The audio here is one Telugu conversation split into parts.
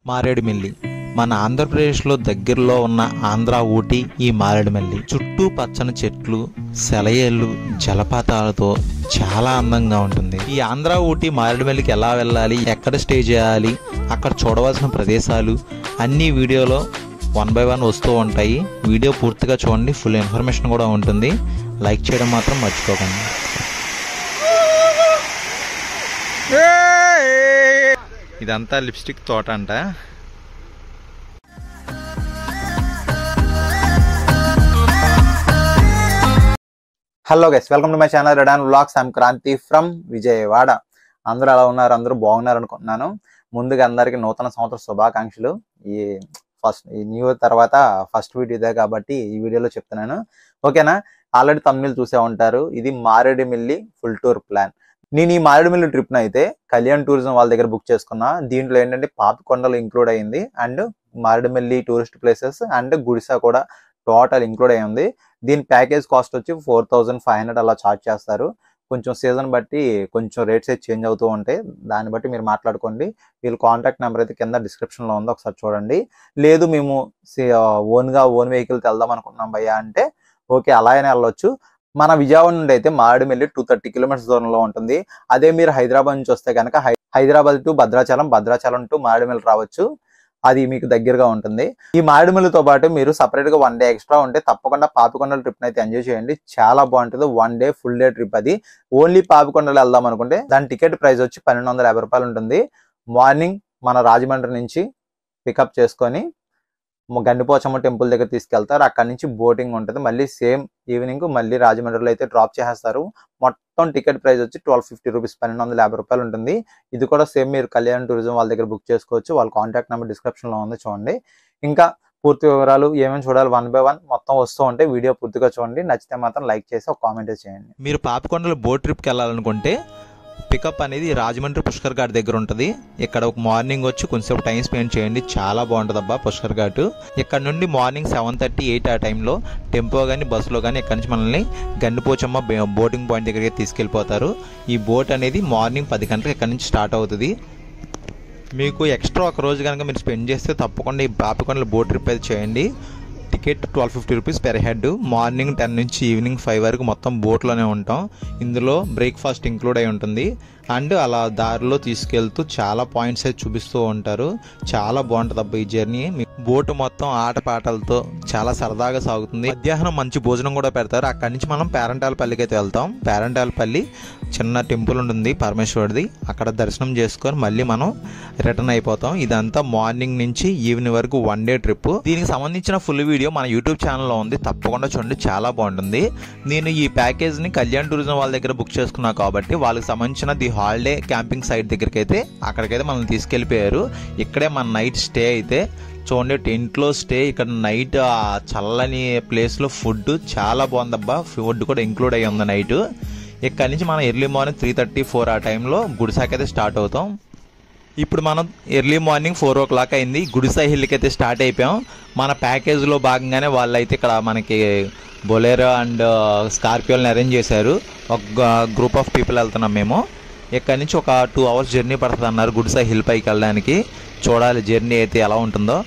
మారేడుమిల్లి మన ఆంధ్రప్రదేశ్లో దగ్గరలో ఉన్న ఆంధ్ర ఊటీ ఈ మారేడుమిల్లి చుట్టూ పచ్చని చెట్లు సెలయేళ్ళు జలపాతాలతో చాలా అందంగా ఉంటుంది. ఈ ఆంధ్ర ఊటీ మారేడుమిల్లికి ఎలా వెళ్ళాలి, ఎక్కడ స్టే చేయాలి, అక్కడ చూడవలసిన ప్రదేశాలు అన్ని వీడియోలో 1 by 1 వస్తూ ఉంటాయి. వీడియో పూర్తిగా చూడండి, ఫుల్ ఇన్ఫర్మేషన్ కూడా ఉంటుంది. లైక్ చేయడం మాత్రం మర్చిపోకండి. ఇదంతా లిప్స్టిక్ తోట అంట. Hello guys, welcome to my channel red and vlogs. I'm Kranthi from Vijayawada. అందరూ ఎలా ఉన్నారు? అందరూ బాగున్నారు అనుకుంటున్నాను. ముందుగా అందరికీ నూతన సంవత్సర శుభాకాంక్షలు. ఈ న్యూ ఇయర్ తర్వాత ఫస్ట్ వీడియో ఇదే కాబట్టి ఈ వీడియోలో చెప్తున్నాను, ఓకేనా? ఆల్రెడీ తమిళ చూసే ఉంటారు. ఇది మారేడుమిల్లి ఫుల్ టూర్ ప్లాన్. నేను ఈ మారేడుమిల్లి ట్రిప్ను అయితే కళ్యాణ్ టూరిజం వాళ్ళ దగ్గర బుక్ చేసుకున్నా. దీంట్లో ఏంటంటే పాపికొండలు ఇంక్లూడ్ అయ్యింది, and Maredumilli tourist places and Gudisa కూడా టోటల్ ఇంక్లూడ్ అయ్యి ఉంది. దీని ప్యాకేజ్ కాస్ట్ వచ్చి 4500 అలా ఛార్జ్ చేస్తారు. కొంచెం సీజన్ బట్టి కొంచెం రేట్స్ అయితే చేంజ్ అవుతూ ఉంటాయి. దాన్ని బట్టి మీరు మాట్లాడుకోండి. వీళ్ళ కాంటాక్ట్ నెంబర్ అయితే కింద డిస్క్రిప్షన్లో ఉంది, ఒకసారి చూడండి. లేదు మేము ఓన్ వెహికల్తో వెళ్దాం అనుకుంటున్నాం భయ్యా అంటే ఓకే, అలా అయినా వెళ్ళొచ్చు. మన విజయవాడ నుండి అయితే మారేడుమిల్లి 230 కిలోమీటర్స్ దూరంలో ఉంటుంది. అదే మీరు హైదరాబాద్ నుంచి వస్తే కనుక హైదరాబాద్ టు భద్రాచలం టు మారేడుమిల్లి రావచ్చు. అది మీకు దగ్గరగా ఉంటుంది. ఈ మారేడుమిల్లితో పాటు మీరు సపరేట్ గా 1 డే ఎక్స్ట్రా ఉంటే తప్పకుండా పాపికొండల ట్రిప్ అయితే ఎంజాయ్ చేయండి. చాలా బాగుంటుంది. 1 డే ఫుల్ డే ట్రిప్. అది ఓన్లీ పాపికొండలు వెళ్దాం అనుకుంటే దాని టికెట్ ప్రైస్ వచ్చి 1250 రూపాయలు ఉంటుంది. మార్నింగ్ మన రాజమండ్రి నుంచి పికప్ చేసుకొని గండిపోచమ్మ టెంపుల్ దగ్గర తీసుకెళ్తారు. అక్కడి నుంచి బోటింగ్ ఉంటుంది. మళ్ళీ సేమ్ ఈవినింగ్ మళ్ళీ రాజమండ్రిలో అయితే డ్రాప్ చేసేస్తారు. మొత్తం టికెట్ ప్రైస్ వచ్చి 1250 రూపీస్, 1250 రూపాయలు ఉంటుంది. ఇది కూడా సేమ్ మీరు కళ్యాణ్ టూరిజం వాళ్ళ దగ్గర బుక్ చేసుకోవచ్చు. వాళ్ళ కాంటాక్ట్ నెంబర్ డిస్క్రిప్షన్ లో ఉంది, చూడండి. ఇంకా పూర్తి వివరాలు ఏమేమి చూడాలి 1 by 1 మొత్తం వస్తూ ఉంటే వీడియో పూర్తిగా చూడండి. నచ్చితే మాత్రం లైక్ చేసి ఒక కామెంట్ చేయండి. మీరు పాపికొండలు బోట్ ట్రిప్కి వెళ్ళాలనుకుంటే పికప్ అనేది రాజమండ్రి పుష్కర్ ఘాట్ దగ్గర ఉంటుంది. ఇక్కడ ఒక మార్నింగ్ వచ్చి కొంచెం టైం స్పెండ్ చేయండి. చాలా బాగుంటుంది అబ్బా పుష్కర్ ఘాట్. ఇక్కడ నుండి మార్నింగ్ 7:30, 8 ఆ టైంలో టెంపో కానీ బస్సులో కానీ ఇక్కడ నుంచి మనల్ని గండిపోచమ్మ బోటింగ్ పాయింట్ దగ్గరికి తీసుకెళ్ళిపోతారు. ఈ బోట్ అనేది మార్నింగ్ 10 గంటలకు ఇక్కడ నుంచి స్టార్ట్ అవుతుంది. మీకు ఎక్స్ట్రా ఒక రోజు కనుక మీరు స్పెండ్ చేస్తే తప్పకుండా ఈ పాపికొండల బోట్ ట్రిప్ అయితే చేయండి. Ticket 1250 rupees per head. Morning 10 నుంచి ఈవినింగ్ 5 వరకు మొత్తం బోట్లోనే ఉంటాం. ఇందులో బ్రేక్ఫాస్ట్ ఇంక్లూడ్ అయి ఉంటుంది. అండ్ అలా దారిలో తీసుకెళ్తూ చాలా పాయింట్స్ అయితే చూపిస్తూ ఉంటారు. చాలా బాగుంటుంది అబ్బా ఈ జర్నీ. బోటు మొత్తం ఆటపాటలతో చాలా సరదాగా సాగుతుంది. మధ్యాహ్నం మంచి భోజనం కూడా పెడతారు. అక్కడి నుంచి మనం పేరంటాలపల్లికి అయితే వెళ్తాం. పేరంటాలపల్లి చిన్న టెంపుల్ ఉంటుంది పరమేశ్వరుడిది. అక్కడ దర్శనం చేసుకొని మళ్ళీ మనం రిటర్న్ అయిపోతాం. ఇదంతా మార్నింగ్ నుంచి ఈవినింగ్ వరకు 1 డే ట్రిప్. దీనికి సంబంధించిన ఫుల్ వీడియో మన యూట్యూబ్ ఛానల్లో ఉంది, తప్పకుండా చూడండి. చాలా బాగుంటుంది. నేను ఈ ప్యాకేజ్ని కళ్యాణ్ టూరిజం వాళ్ళ దగ్గర బుక్ చేసుకున్నా కాబట్టి వాళ్ళకి సంబంధించిన ది హాలిడే క్యాంపింగ్ సైట్ దగ్గరికి అయితే అక్కడికైతే మనల్ని తీసుకెళ్ళిపోయారు. ఇక్కడే మన నైట్ స్టే అయితే చూడండి. టెంట్లో స్టే, ఇక్కడ నైట్ చల్లని ప్లేస్లో ఫుడ్ చాలా బాగుందబ్బా. ఫుడ్ కూడా ఇంక్లూడ్ అయ్యి ఉంది నైట్. ఇక్కడ నుంచి మనం ఎర్లీ మార్నింగ్ 3:30, 4 ఆ టైంలో గుడిసాకి అయితే స్టార్ట్ అవుతాం. ఇప్పుడు మనం ఎర్లీ మార్నింగ్ 4 o'clock అయింది. గుడిసా హిల్కి అయితే స్టార్ట్ అయిపోయాం. మన ప్యాకేజ్లో భాగంగానే వాళ్ళు అయితే ఇక్కడ మనకి బొలెరో అండ్ స్కార్పియోని అరేంజ్ చేశారు. ఒక గ్రూప్ ఆఫ్ పీపుల్ వెళ్తున్నాం మేము. ఇక్కడి నుంచి ఒక 2 hours జర్నీ పడుతుంది అన్నారు గుడిసా హిల్ పైకి వెళ్ళడానికి. చూడాలి జర్నీ అయితే ఎలా ఉంటుందో.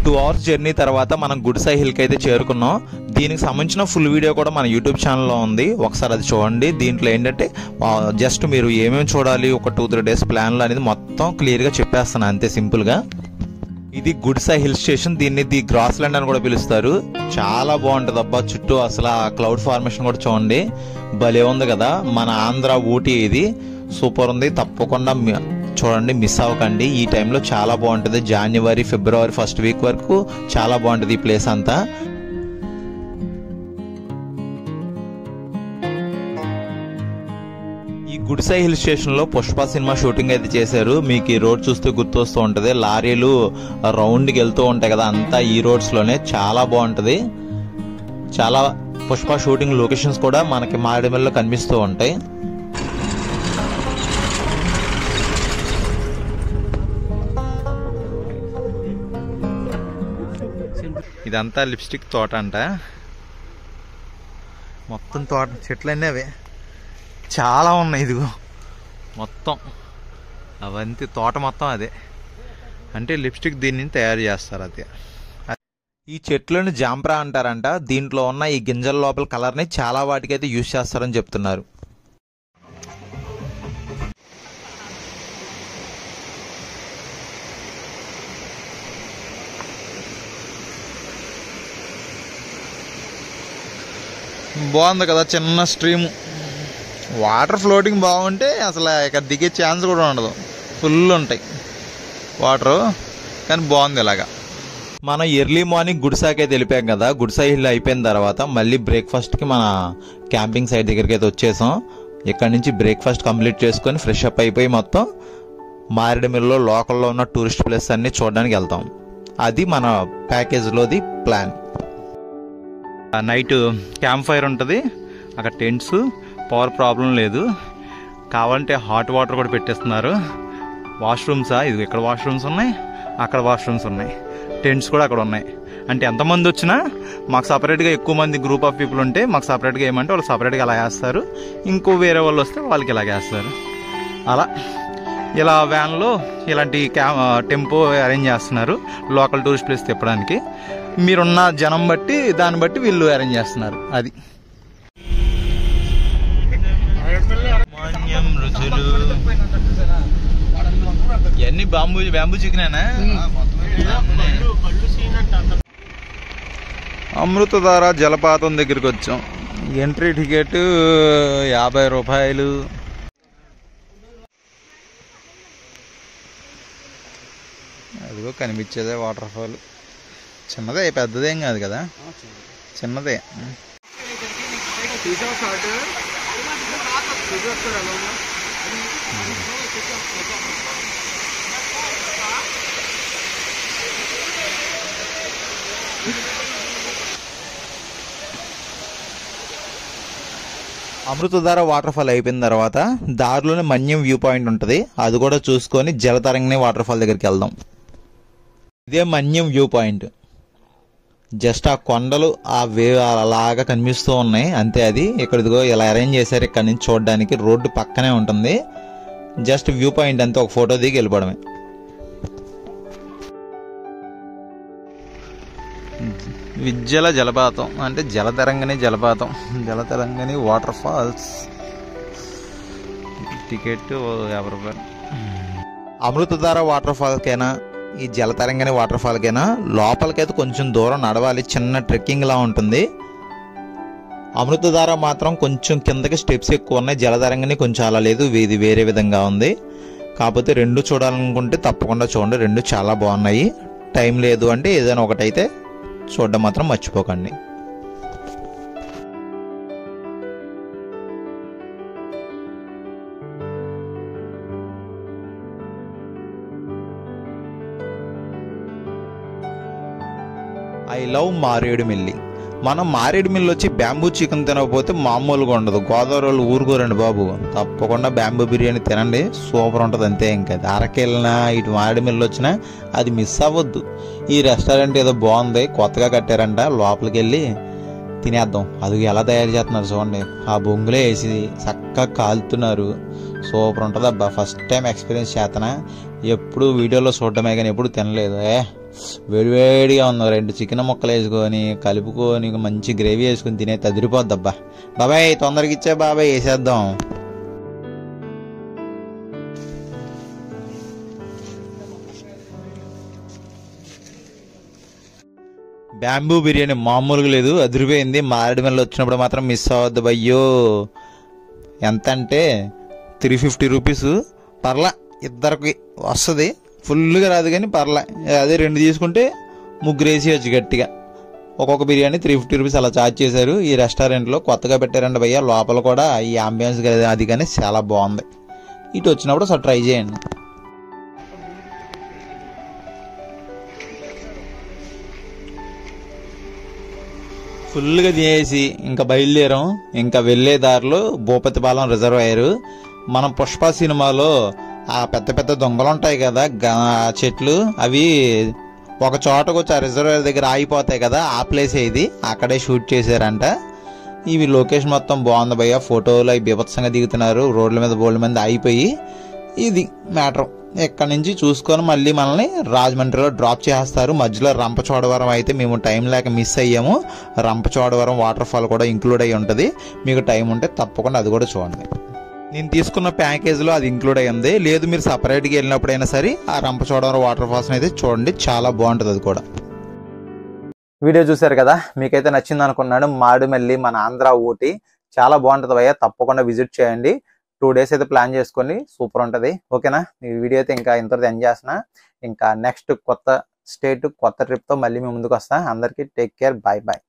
టూ అవర్స్ జర్నీ తర్వాత మనం గుడిసా హిల్కి అయితే చేరుకున్నాం. దీనికి సంబంధించిన ఫుల్ వీడియో కూడా మన యూట్యూబ్ ఛానల్లో ఉంది, ఒకసారి అది చూడండి. దీంట్లో ఏంటంటే జస్ట్ మీరు ఏమేమి చూడాలి, ఒక 2-3 days ప్లాన్లు అనేది మొత్తం క్లియర్గా చెప్పేస్తాను, అంతే సింపుల్గా. ఇది గుడిసా హిల్ స్టేషన్. దీన్ని ది గ్రాస్ ల్యాండ్ అని కూడా పిలుస్తారు. చాలా బాగుంటుంది అబ్బా. చుట్టూ అసలు ఆ క్లౌడ్ ఫార్మేషన్ కూడా చూడండి, భలే ఉంది కదా. మన ఆంధ్ర ఊటీ ఇది సూపర్ ఉంది. తప్పకుండా చూడండి, మిస్ అవ్వకండి. ఈ టైంలో చాలా బాగుంటుంది. జనవరి, ఫిబ్రవరి ఫస్ట్ వీక్ వరకు చాలా బాగుంటుంది ఈ ప్లేస్ అంతా. ఈ గుడిసా హిల్ స్టేషన్ లో పుష్ప సినిమా షూటింగ్ అయితే చేశారు. మీకు ఈ రోడ్ చూస్తే గుర్తొస్తూ ఉంటది. లారీలు రౌండ్కి వెళ్తూ ఉంటాయి కదా, అంతా ఈ రోడ్స్ లోనే. చాలా బాగుంటది. చాలా పుష్ప షూటింగ్ లొకేషన్స్ కూడా మనకి మారేడుమిల్లిలో కనిపిస్తూ ఉంటాయి. ఇదంతా లిప్స్టిక్ తోట అంట. మొత్తం తోట చెట్లన్నీ అవే. చాలా ఉన్నాయి. ఇదిగో మొత్తం అవంతి తోట మొత్తం అదే, అంటే లిప్స్టిక్ దీన్ని తయారు చేస్తారు. అదే ఈ చెట్లను జాంప్రా అంటారంట. దీంట్లో ఉన్న ఈ గింజల లోపల కలర్ని చాలా వాటికైతే యూజ్ చేస్తారని చెప్తున్నారు. బాగుంది కదా, చిన్న స్ట్రీమ్, వాటర్ ఫ్లోటింగ్ బాగుంటే అసలు ఇక్కడ దిగే ఛాన్స్ కూడా ఉండదు, ఫుల్ ఉంటాయి వాటరు. కానీ బాగుంది ఇలాగా. మనం ఎర్లీ మార్నింగ్ గుడిసాకి అయితే వెళ్ళిపోయాం కదా. గుడిసా హిల్ అయిపోయిన తర్వాత మళ్ళీ బ్రేక్ఫాస్ట్కి మన క్యాంపింగ్ సైట్ దగ్గరికి అయితే వచ్చేసాం. ఇక్కడ నుంచి బ్రేక్ఫాస్ట్ కంప్లీట్ చేసుకొని ఫ్రెష్ అప్ అయిపోయి మొత్తం మారేడుమిల్లిలో లోకల్లో ఉన్న టూరిస్ట్ ప్లేస్ అన్ని చూడడానికి వెళ్తాం. అది మన ప్యాకేజ్లోది ప్లాన్. నైట్ క్యాంప్ ఫైర్ ఉంటుంది అక్కడ, టెంట్స్, పవర్ ప్రాబ్లం లేదు. కావాలంటే హాట్ వాటర్ కూడా పెట్టేస్తున్నారు. వాష్రూమ్సా, ఇది ఇక్కడ వాష్రూమ్స్ ఉన్నాయి, అక్కడ వాష్రూమ్స్ ఉన్నాయి, టెంట్స్ కూడా అక్కడ ఉన్నాయి. అంటే ఎంతమంది వచ్చినా మాకు సపరేట్గా, ఎక్కువ మంది గ్రూప్ ఆఫ్ పీపుల్ ఉంటే మాకు సపరేట్గా ఏమంటే వాళ్ళు సపరేట్గా అలా వేస్తారు, ఇంకో వేరే వాళ్ళు వస్తే వాళ్ళకి ఇలాగ వేస్తారు. అలా ఇలా వ్యాన్లో ఇలాంటి టెంపో అరేంజ్ చేస్తున్నారు లోకల్ టూరిస్ట్ ప్లేస్ తిప్పడానికి. మీరున్న జనం బట్టి దాన్ని బట్టి వీళ్ళు అరేంజ్ చేస్తున్నారు. అది ఇవన్నీ బ్యాంబూ చికెనేనా? అమృతధార జలపాతం దగ్గరికి వచ్చాం. ఎంట్రీ టికెట్ 50 రూపాయలు. అదిగో కనిపించేదే వాటర్ ఫాల్. చిన్నదే, పెద్దదేం కాదు కదా, చిన్నదే. అమృతధార వాటర్ ఫాల్ అయిపోయిన తర్వాత దారిలోనే మన్యం వ్యూ పాయింట్ ఉంటుంది, అది కూడా చూసుకొని జలతరంగిణి వాటర్ ఫాల్ దగ్గరికి వెళ్దాం. ఇదే మన్యం వ్యూ పాయింట్. జస్ట్ ఆ కొండలు ఆ వేవ్ అలాగా కనిపిస్తూ ఉన్నాయి అంతే. అది ఇక్కడ ఇదిగో ఇలా అరేంజ్ చేశారు. ఇక్కడ నుంచి చూడడానికి రోడ్డు పక్కనే ఉంటుంది. జస్ట్ వ్యూ పాయింట్ అంతే, ఒక ఫోటో దిగి వెళ్ళిపోవడమే. విద్యల జలపాతం అంటే జలతరంగిణి జలపాతం, జలతరంగిణి వాటర్ ఫాల్స్. టికెట్ 50 రూపాయలు. అమృతధార వాటర్ ఫాల్కైనా ఈ జలతరంగిణి వాటర్ ఫాల్కైనా లోపలికైతే కొంచెం దూరం నడవాలి, చిన్న ట్రెక్కింగ్ లా ఉంటుంది. అమృతధార మాత్రం కొంచెం కిందకి స్టెప్స్ ఎక్కువ ఉన్నాయి, జలతరంగిణి కొంచెం అలా లేదు, ఇది వేరే విధంగా ఉంది. కాకపోతే రెండు చూడాలనుకుంటే తప్పకుండా చూడండి, రెండు చాలా బాగున్నాయి. టైం లేదు అంటే ఏదైనా ఒకటైతే చూడడం మాత్రం మర్చిపోకండి. I love Maredumilli. మనం మారేడుమిల్లి వచ్చి బ్యాంబూ చికెన్ తినకపోతే మామూలుగా ఉండదు. గోదావరి వాళ్ళు ఊరుకోరండి బాబు, తప్పకుండా బ్యాంబూ బిర్యానీ తినండి, సూపర్ ఉంటుంది అంతే. ఇంకా అరకెళ్ళినా ఇటు మారేడుమిల్లి వచ్చినా అది మిస్ అవ్వద్దు. ఈ రెస్టారెంట్ ఏదో బాగుంది, కొత్తగా కట్టారంట, లోపలికి వెళ్ళి తినేద్దాం. అది ఎలా తయారు చేస్తున్నారు చూడండి, ఆ బొంగులే వేసి చక్కగా కాలుతున్నారు, సూపర్ ఉంటుంది అబ్బా. ఫస్ట్ టైం ఎక్స్పీరియన్స్ చేతనా, ఎప్పుడు వీడియోలో చూడటమే కానీ ఎప్పుడు తినలేదు. వేడివేడిగా ఉంది, 2 చికెన్ ముక్కలు వేసుకొని కలుపుకొని మంచి గ్రేవీ వేసుకొని తినే తదిరిపోద్ది అబ్బా. బాబాయ్ తొందరగా ఇచ్చే బాబాయ్, వేసేద్దాం. బ్యాంబూ బిర్యానీ మామూలుగా లేదు, అదిరిపోయింది. మారేడుమిల్లి వచ్చినప్పుడు మాత్రం మిస్ అవ్వద్దు భయ్యో. ఎంత అంటే 350 రూపీస్. పర్లా, ఇద్దరికి వస్తుంది, ఫుల్గా రాదు కానీ పర్లే. అదే 2 తీసుకుంటే 3 వేసేయచ్చు గట్టిగా. ఒక్కొక్క బిర్యానీ 350 రూపీస్ అలా ఛార్జ్ చేశారు. ఈ రెస్టారెంట్లో కొత్తగా పెట్టారండి భయ్య, లోపల కూడా ఈ అంబియన్స్ అది కానీ చాలా బాగుంది. ఇటు వచ్చినప్పుడు అసలు ట్రై చేయండి. ఫుల్గా తినేసి ఇంకా బయలుదేరాం. ఇంకా వెళ్ళే దారిలో భూపతిపాలెం రిజర్వాయర్. మనం పుష్ప సినిమాలో ఆ పెద్ద పెద్ద దొంగలు ఉంటాయి కదా చెట్లు, అవి ఒక చోటకు వచ్చి ఆ రిజర్వాయర్ దగ్గర ఆగిపోతాయి కదా, ఆ ప్లేసే ఇది. అక్కడే షూట్ చేశారంట. ఇవి లొకేషన్ మొత్తం బాగుంది భయ్య, ఫోటోలు అవి బీభత్సంగా దిగుతున్నారు, రోడ్ల మీద బోల్డ్ మంది అయిపోయి. ఇది మ్యాటర్. ఇక్కడ నుంచి చూసుకొని మళ్ళీ మనల్ని రాజమండ్రిలో డ్రాప్ చేస్తారు. మధ్యలో రంపచోడవరం అయితే మేము టైం లేక మిస్ అయ్యాము. రంపచోడవరం వాటర్ ఫాల్ కూడా ఇంక్లూడ్ అయ్యి ఉంటుంది. మీకు టైం ఉంటే తప్పకుండా అది కూడా చూడండి. నేను తీసుకున్న ప్యాకేజ్లో అది ఇంక్లూడ్ అయ్యింది. లేదు మీరు సపరేట్గా వెళ్ళినప్పుడైనా సరే ఆ రంపచోడవరం వాటర్ ఫాల్స్ అయితే చూడండి, చాలా బాగుంటుంది అది కూడా. వీడియో చూసారు కదా, మీకైతే నచ్చింది అనుకున్నాను. మాడుమల్లి మన ఆంధ్ర ఊటీ చాలా బాగుంటుంది భయ్య, తప్పకుండా విజిట్ చేయండి. 2 days అయితే ప్లాన్ చేసుకొని సూపర్ ఉంటుంది. ఓకేనా, ఈ వీడియో అయితే ఇంకా ఇంతవరకు ఎంజాయ్ చేస్తున్నా. ఇంకా నెక్స్ట్ కొత్త స్టేట్ కొత్త ట్రిప్తో మళ్ళీ మీ ముందుకు వస్తా. అందరికీ టేక్ కేర్, బాయ్ బాయ్.